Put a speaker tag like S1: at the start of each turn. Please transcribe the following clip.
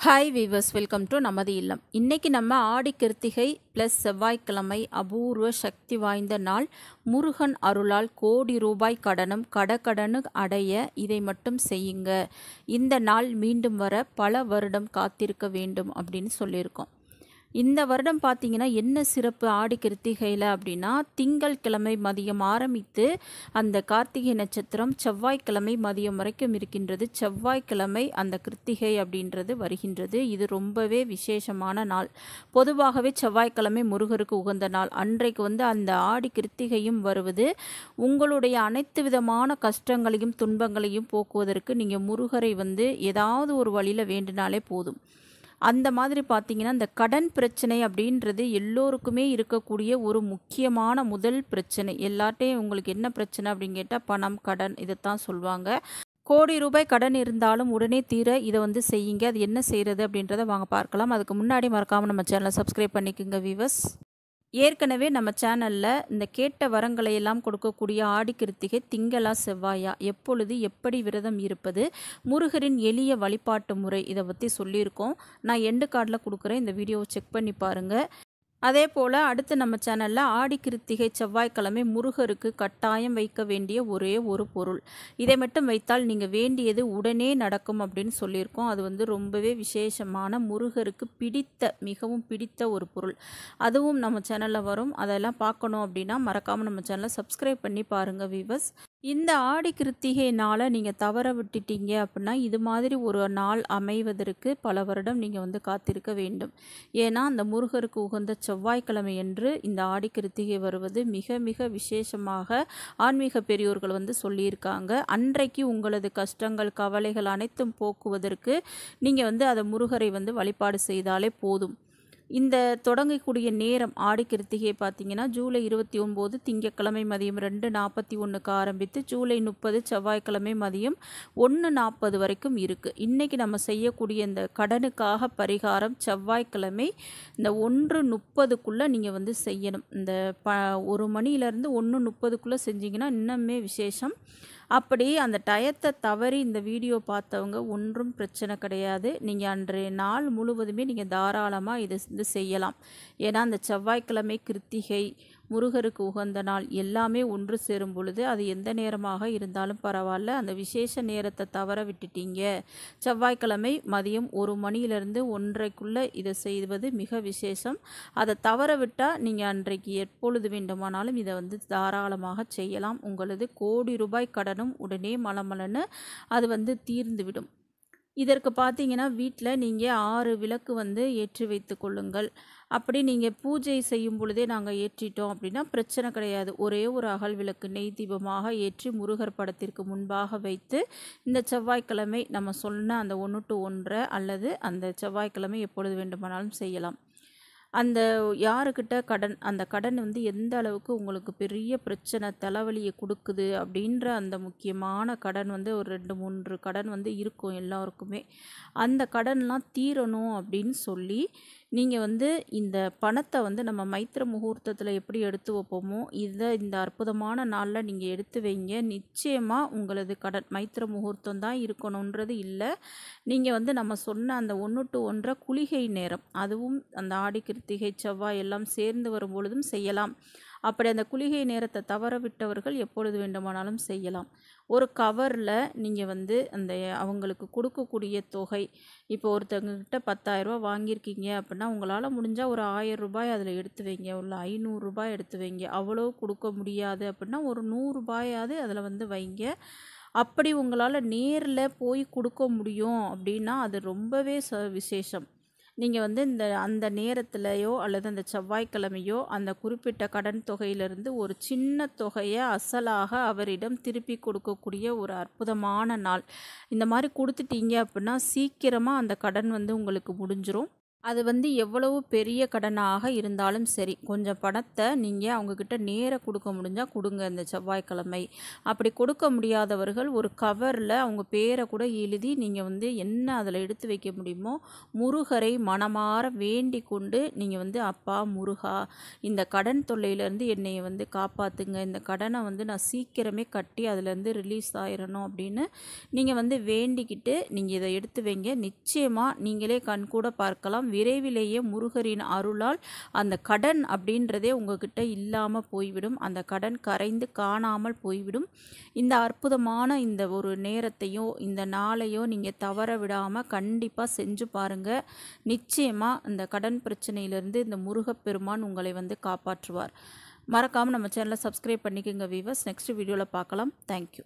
S1: Hi viewers, welcome to நமது இல்லம். இன்றைக்கி நம்ம ஆடி கிருத்திகை ப்ளஸ் செவ்வாய்க்கிழமை அபூர்வ சக்தி வாய்ந்த நாள். முருகன் அருளால் கோடி ரூபாய் கடனும் கடகடனு அடைய இதை மட்டும் செய்யுங்க. இந்த நாள் மீண்டும் வர பல வருடம் காத்திருக்க வேண்டும் அப்படின்னு சொல்லியிருக்கோம். இந்த வருடம் பார்த்திங்கன்னா என்ன சிறப்பு ஆடி கிருத்திகையில் அப்படின்னா, திங்கள் கிழமை மதியம் ஆரம்பித்து அந்த கார்த்திகை நட்சத்திரம் செவ்வாய்க்கிழமை மதியம் வரைக்கும் இருக்கின்றது. செவ்வாய்க்கிழமை அந்த கிருத்திகை அப்படின்றது வருகின்றது. இது ரொம்பவே விசேஷமான நாள். பொதுவாகவே செவ்வாய்க்கிழமை முருகருக்கு உகந்த நாள். அன்றைக்கு அந்த ஆடி கிருத்திகையும் வருவது உங்களுடைய அனைத்து விதமான கஷ்டங்களையும் துன்பங்களையும் போக்குவதற்கு நீங்கள் முருகரை ஏதாவது ஒரு வழியில் வேண்டினாலே போதும். அந்த மாதிரி பார்த்திங்கன்னா, இந்த கடன் பிரச்சனை அப்படின்றது எல்லோருக்குமே இருக்கக்கூடிய ஒரு முக்கியமான முதல் பிரச்சனை. எல்லார்ட்டையும் உங்களுக்கு என்ன பிரச்சனை அப்படின்னு கேட்டால் பணம், கடன் இதைத்தான் சொல்லுவாங்க. கோடி ரூபாய் கடன் இருந்தாலும் உடனே தீர இதை செய்யுங்க. அது என்ன செய்கிறது அப்படின்றத வாங்க பார்க்கலாம். அதுக்கு முன்னாடி மறக்காமல் நம்ம சேனலை சப்ஸ்கிரைப் பண்ணிக்கோங்க வீவர்ஸ். ஏற்கனவே நம்ம சேனலில் இந்த கேட்ட வரங்களை எல்லாம் கொடுக்கக்கூடிய ஆடி கிருத்திகை திங்களா செவ்வாயா, எப்பொழுது எப்படி விரதம் இருப்பது, முருகரின் எளிய வழிபாட்டு முறை இதை பற்றி சொல்லியிருக்கோம். நான் எண்டு கார்டில் கொடுக்குறேன், இந்த வீடியோவை செக் பண்ணி பாருங்கள். அதே போல் அடுத்து நம்ம சேனலில் ஆடி கிருத்திகை செவ்வாய்க்கிழமை முருகருக்கு கட்டாயம் வைக்க வேண்டிய ஒரே ஒரு பொருள், இதை மட்டும் வைத்தால் நீங்கள் வேண்டியது உடனே நடக்கும் அப்படின்னு சொல்லியிருக்கோம். அது ரொம்பவே விசேஷமான முருகருக்கு பிடித்த மிகவும் பிடித்த ஒரு பொருள். அதுவும் நம்ம சேனலில் வரும். அதெல்லாம் பார்க்கணும் அப்படின்னா மறக்காமல் நம்ம சேனலை சப்ஸ்கிரைப் பண்ணி பாருங்கள் வீவர்ஸ். இந்த ஆடி கிருத்திகை நாளை நீங்கள் தவற விட்டுட்டீங்க அப்படின்னா இது மாதிரி ஒரு நாள் அமைவதற்கு பல வருடம் நீங்கள் காத்திருக்க வேண்டும். ஏன்னா அந்த முருகருக்கு உகந்த செவ்வாய்க்கிழமை என்று இந்த ஆடி கிருத்திகை வருவது மிக மிக விசேஷமாக ஆன்மீக பெரியோர்கள் சொல்லியிருக்காங்க. அன்றைக்கு உங்களது கஷ்டங்கள் கவலைகள் அனைத்தும் போக்குவதற்கு நீங்கள் அதை முருகரை வழிபாடு செய்தாலே போதும். இந்த தொடங்கக்கூடிய நேரம் ஆடி கிருத்திகை பார்த்திங்கன்னா ஜூலை 29 திங்கட்கிழமை மதியம் 2:41 ஆரம்பித்து ஜூலை 30 செவ்வாய்க்கிழமை மதியம் 1:40 வரைக்கும் இருக்குது. இன்றைக்கி நம்ம செய்யக்கூடிய இந்த கடனுக்காக பரிகாரம் செவ்வாய்க்கிழமை இந்த 1:30க்குள்ளே நீங்கள் செய்யணும். இந்த 1 மணியிலேருந்து 1:30க்குள்ளே செஞ்சிங்கன்னா இன்னுமே விசேஷம். அப்படி அந்த டயத்தை தவறி இந்த வீடியோ பார்த்தவங்க ஒன்றும் பிரச்சனை கிடையாது. நீங்கள் அன்றைய நாள் முழுவதுமே நீங்கள் தாராளமாக இதை செய்யலாம். ஏன்னா அந்த செவ்வாய்க்கிழமை கிருத்திகை முருகருக்கு உகந்த நாள் எல்லாமே ஒன்று சேரும் பொழுது அது எந்த நேரமாக இருந்தாலும் பரவாயில்ல, அந்த விசேஷ நேரத்தை தவற விட்டுட்டீங்க. செவ்வாய்க்கிழமை மதியம் 1 மணியிலிருந்து 1:30க்குள்ளே இதை செய்வது மிக விசேஷம். அதை தவற விட்டால் நீங்கள் அன்றைக்கு எப்பொழுது வேண்டுமானாலும் இதை தாராளமாக செய்யலாம். உங்களது கோடி ரூபாய் கடனும் உடனே மலமலன்னு அது தீர்ந்துவிடும். இதற்கு பார்த்தீங்கன்னா வீட்டில் நீங்கள் 6 விளக்கு ஏற்றி வைத்து கொள்ளுங்கள். அப்படி நீங்கள் பூஜை செய்யும் பொழுதே நாங்கள் ஏற்றிட்டோம் அப்படின்னா பிரச்சனை கிடையாது. ஒரே ஒரு அகல் விளக்கு நெய் தீபமாக ஏற்றி முருகர் படத்திற்கு முன்பாக வைத்து இந்த செவ்வாய்க்கிழமை நம்ம சொன்ன அந்த 1 to 1:30 அல்லது அந்த செவ்வாய்க்கிழமை எப்பொழுது வேண்டுமானாலும் செய்யலாம். அந்த யாருக்கிட்ட கடன், அந்த கடன் எந்த அளவுக்கு உங்களுக்கு பெரிய பிரச்சனை தலைவலியை கொடுக்குது அப்படின்ற அந்த முக்கியமான கடன் ஒரு 2-3 கடன் இருக்கும் எல்லாருக்குமே. அந்த கடன்லாம் தீரணும் அப்படின்னு சொல்லி நீங்கள் இந்த பணத்தை நம்ம மைத்திர முகூர்த்தத்தில் எப்படி எடுத்து வைப்போமோ இந்த அற்புதமான நாளில் நீங்கள் எடுத்து வைங்க. நிச்சயமாக உங்களது கடன் மைத்திர முகூர்த்தம் தான் இருக்கணுன்றது இல்லை. நீங்கள் நம்ம சொன்ன அந்த 1 to 1:30 குளிகை நேரம், அதுவும் அந்த ஆடி கிருத்திகை செவ்வாய் எல்லாம் சேர்ந்து வரும் பொழுதும் செய்யலாம். அப்படி அந்த குளிகை நேரத்தை தவற விட்டவர்கள் எப்பொழுது வேண்டுமானாலும் செய்யலாம். ஒரு கவரில் நீங்கள் அந்த அவங்களுக்கு கொடுக்கக்கூடிய தொகை, இப்போ ஒருத்தவங்கக்கிட்ட 10,000 ரூபா வாங்கியிருக்கீங்க அப்படின்னா உங்களால் முடிஞ்சால் ஒரு 1000 ரூபாய் அதில் எடுத்து வைங்க, இல்லை 500 ரூபாய் எடுத்து வைங்க. அவ்வளோ கொடுக்க முடியாது அப்படின்னா ஒரு 100 ரூபாயாவது அதில் வைங்க. அப்படி உங்களால் நேரில் போய் கொடுக்க முடியும் அப்படின்னா அது ரொம்பவே விசேஷம். நீங்கள் இந்த அந்த நேரத்திலையோ அல்லது அந்த செவ்வாய்க்கிழமையோ அந்த குறிப்பிட்ட கடன் தொகையிலிருந்து ஒரு சின்ன தொகையை அசலாக அவரிடம் திருப்பி கொடுக்கக்கூடிய ஒரு அற்புதமான நாள். இந்த மாதிரி கொடுத்துட்டீங்க அப்படின்னா சீக்கிரமாக அந்த கடன் உங்களுக்கு முடிஞ்சிரும். அது வந்து எவ்வளவு பெரிய கடனாக இருந்தாலும் சரி, கொஞ்சம் பணத்தை நீங்கள் அவங்கக்கிட்ட நேரா கொடுக்க முடிஞ்சால் கொடுங்க இந்த செவ்வாய்க்கிழமை. அப்படி கொடுக்க முடியாதவர்கள் ஒரு கவரில் அவங்க பேரை கூட எழுதி நீங்கள் வந்து என்ன அதில் எடுத்து வைக்க முடியுமோ முருகரை மனமார வேண்டி கொண்டு நீங்கள் வந்து அப்பா முருகா, இந்த கடன் தொல்லையிலேருந்து என்னை வந்து காப்பாற்றுங்க, இந்த கடனை வந்து நான் சீக்கிரமே கட்டி அதுலேருந்து ரிலீஸ் ஆயிடணும் அப்படின்னு நீங்கள் வந்து வேண்டிக்கிட்டு நீங்கள் இதை எடுத்து வைங்க. நிச்சயமாக நீங்களே கண்கூட பார்க்கலாம், விரைவிலேயே முருகரின் அருளால் அந்த கடன் அப்படின்றதே உங்ககிட்ட இல்லாமல் போய்விடும். அந்த கடன் கரைந்து காணாமல் போய்விடும். இந்த அற்புதமான இந்த ஒரு நேரத்தையோ இந்த நாளையோ நீங்கள் தவற விடாமல் கண்டிப்பாக செஞ்சு பாருங்கள். நிச்சயமாக இந்த கடன் பிரச்சனையிலிருந்து இந்த முருகப்பெருமான் உங்களை வந்து காப்பாற்றுவார். மறக்காமல் நம்ம சேனலை சப்ஸ்கிரைப் பண்ணிக்கோங்க வீவர்ஸ். நெக்ஸ்ட் வீடியோவில் பார்க்கலாம். தேங்க்யூ.